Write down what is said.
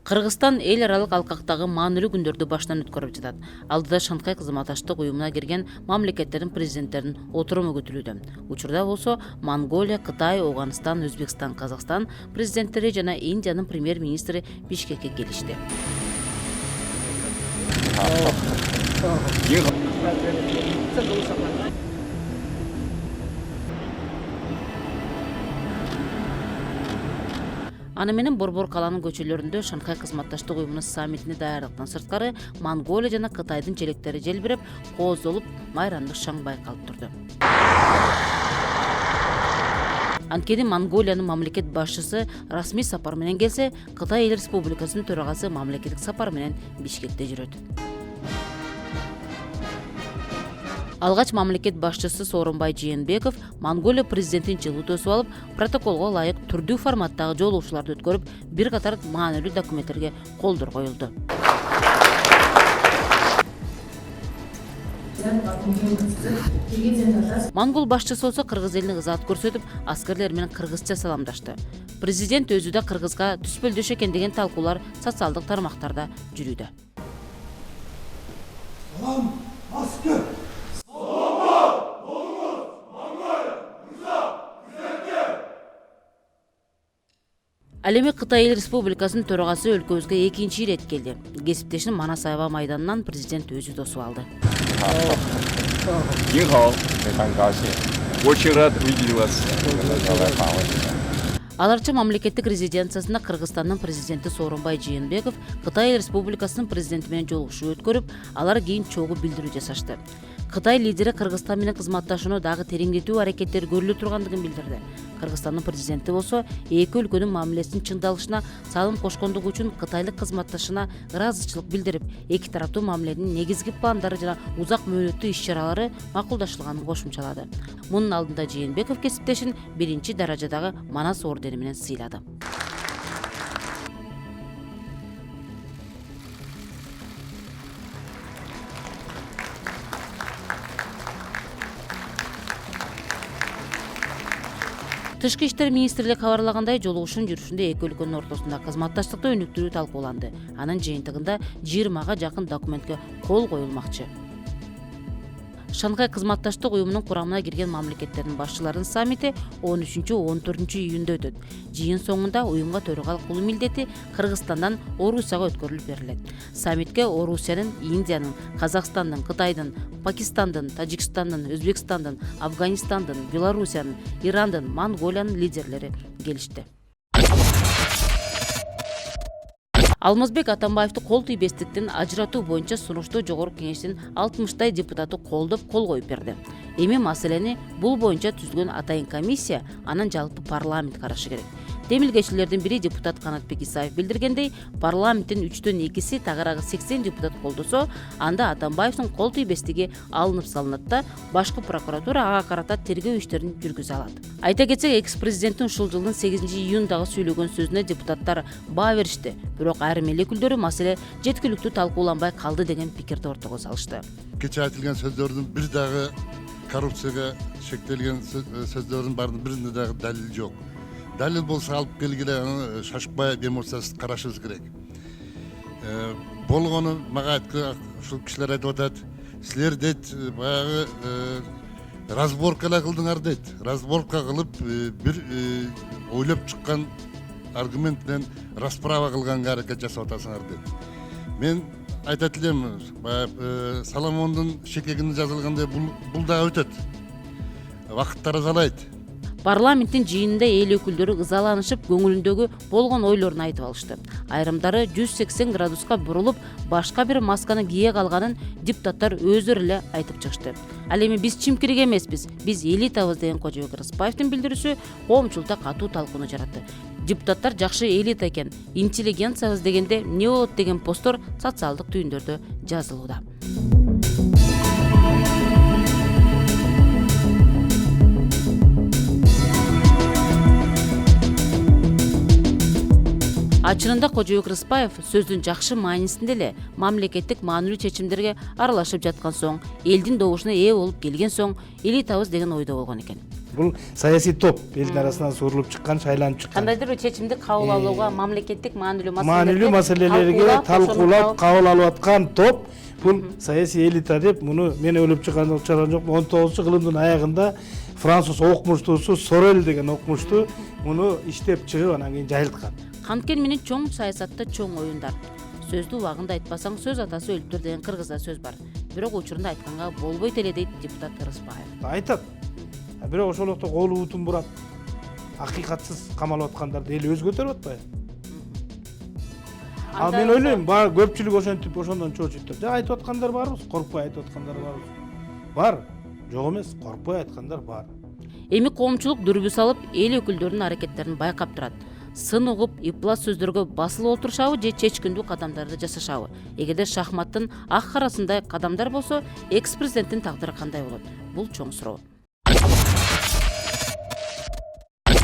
Кыргызстан эл аралык алкактагы маанилүү күндөрдү баштан өткөрүп жатат. Алдыда Шанхай кызматташтык уюмуна кирген мамлекеттердин президенттеринин отуруму күтүлүүдө. Учурда болсо Монголия, Кытай, Ауганстан, Өзбекстан, Казакстан президенттери жана Индиянын премьер-министри Бишкекке келишти. Аны менен Борбор каланын көчөлөрүндө Шанхай кызматташтык уюмунун саммитине даярдыктан сырткары Монголия жана Кытайдын желектери желбиреп, кооздолуп, майрамдык шаң байкалып турду. Анткени Монголиянын мамлекет башчысы расмий сапар менен келсе, Кытай Эл Республикасынын төрагасы мамлекеттик сапар менен Бишкекте жүрөт. Алгач мамлекет башчысы Сооронбай Жээнбеков Монголия президентин жылы төсүп алып, протоколго ылайык түрдүү форматтагы жолугушууларды өткөрүп, бир катар маанилүү документтерге колдор коюлду. Монгол башчысы болсо кыргыз элине ызаат көрсөтүп, аскерлер менен кыргызча саламдашты. Президент өзү да кыргызга түспөлдөш экен деген талкуулар социалдык тармактарда жүрүүдө. Салам, аскер! Ал эми Кытай Эл Республикасынын төрагасы өлкөбүзгө экинчи ирет келди. Кесиптешин Манас аябай майданынан президент өзү тосуп алды. Аларча мамлекеттик резиденциясында Кыргызстандын президенти Сооронбай Жээнбеков Кытай Эл Республикасынын президенти менен жолугушуу өткөрүп, алар кийин чогуу билдирүү жасашты. Кытай лидери Кыргызстан менен кызматташууну дагы тереңдетүү аракеттери көрүлө тургандыгын билдирди. Кыргызстандын президенти болсо эки өлкөнүн мамилесинин чыңдалышына салым кошкондугу үчүн кытайлык кызматташына ыраазычылык билдирип, эки тараптуу мамиленин негизги пландары жана узак мөөнөттүү иш-чаралары макулдашылганын кошумчалады. Мунун алдында Жээнбеков кесиптешин биринчи даражадагы Манас ордени менен сыйлады. Тышкы иштер министрлиги кабарлагандай, жолугушуунун жүрүшүндө эки өлкөнүн ортосунда кызматташтыкты өнүктүрүү талкууланды. Анын жыйынтыгында 20га жакын документке кол коюлмакчы. Шанхай кызматташтык уюмунун курамына кирген мамлекеттердин башчыларынын саммити 13-14 июнда өтөт. Жыйын соңунда уюмга төрагалык кылуу милдети Кыргызстандан Орусияга өткөрүлүп берилет. Саммитке Орусиянын, Индиянын, Казакстандын, Кытайдын, Пакистандын, Тажикстандын, Өзбекстандын, Афганистандын, Белоруссиянын, Ирандын, Монголиянын лидерлери келишти. Алмазбек Атамбаевди кол тийбестиктен ажыратуу боюнча сунушту Жогорку Кеңештин 60 депутаты колдоп кол коюп берди. Эми маселени бул боюнча түзүлгөн атайын комиссия, анан жалпы парламент карашы керек. Демилгечилердин бири депутат Канатбек Исаев билдиргендей, парламенттин 3/2 тагыраагы 80 депутат колдосо, анда Атамбаевдин кол тийбестиги алынып салынат да, башкы прокуратура ага карата тергөө иштерин жүргүзө алат. Айта кетсек, экс-президенттин ушул жылдын 8-июндагы сүйлөгөн сөзүнө депутаттар баа беришти. Бирок айрым эл өкүлдөрү маселе жеткиликтүү талкууланбай калды деген пикирди ортого салышты. Кече айтылган сөздөрдүн бир дагы коррупцияга шектелген сөздөрдүн баарынын биринде дагы далил жок. Далил болсо алып келгиле, аны шашпай эмоциясыз карашыбыз керек. Болгону мага айткан ушул кишилер айтып атат, силер дейт баягы разборка эле кылдыңар дейт. Разборка кылып бир ойлоп чыккан аргумент менен расправа кылганга аракет жасап атасыңар дейт. Мен айтат элем, Соломондун шекегине жазылгандай бул дагы өтөт. Вакыт таразалайт. Парламенттин жыйынында эл өкүлдөрү ызаланышып, көңүлүндөгү болгон ойлорун айтып алышты. Айрымдары 180 градуска бурулуп, башка бир масканы кие калганын депутаттар өздөрү эле айтып чыгышты. Ал эми биз чимкирик эмеспиз, биз элитабыз деген Кожобек Рыспаевдин билдирүүсү коомчулукта катуу талкууну жаратты. Депутаттар жакшы элита экен, интеллигенциябыз дегенде эмне болот деген посттор социалдык түйүндөрдө жазылууда. Ачырында Кожобек Рыспаев сөздүн жакшы маанисинде эле мамлекеттик маанилүү чечимдерге аралашып жаткан соң, элдин добушуна ээ болуп келген соң, элитабыз деген ойдо болгон экен. Бул саясий топ элдин арасынан сурулуп чыккан, шайланып чыккан. кандайдыр бир чечимди кабыл алууга мамлекеттик маанилүү маселелерге талкуулап кабыл алып аткан топ. Бул саясий элита деп муну мен ойлоп чыккан жокмун. 19-кылымдын аягында француз окумуштуусу Сорел деген окумушту муну иштеп чыгып анан кийин жайылткан. Канткен менен чоң саясатта чоң оюндар. Сөздү убагында айтпасаң сөз атасы өлтүр деген кыргызда сөз бар. Бирок учурунда айтканга болбойт эле дейт депутат Ырысбаев. Айтат. Бирок ошол убакта колу бутун бурат. Акыйкатсыз камалып аткандарды эл өз көтөрүп атпайбы? Мен ойлойм, көпчүлүк ошентип ошондон чочуйт. Жа айтып аткандар барбыз, коркпой айтып аткандар барбыз. Бар, жок эмес, коркпой айткандар бар. Эми коомчулук дүрбү салып, эл өкүлдөрүнүн аракеттерин байкап турат. Сын угуп, ыплас сөздөргө басылып отурушабы же чечкиндүү кадамдарды жасашабы? Эгерде шахматтын ак карасындай кадамдар болсо, экс-президенттин тагдыры кандай болот? Бул чоң суроо.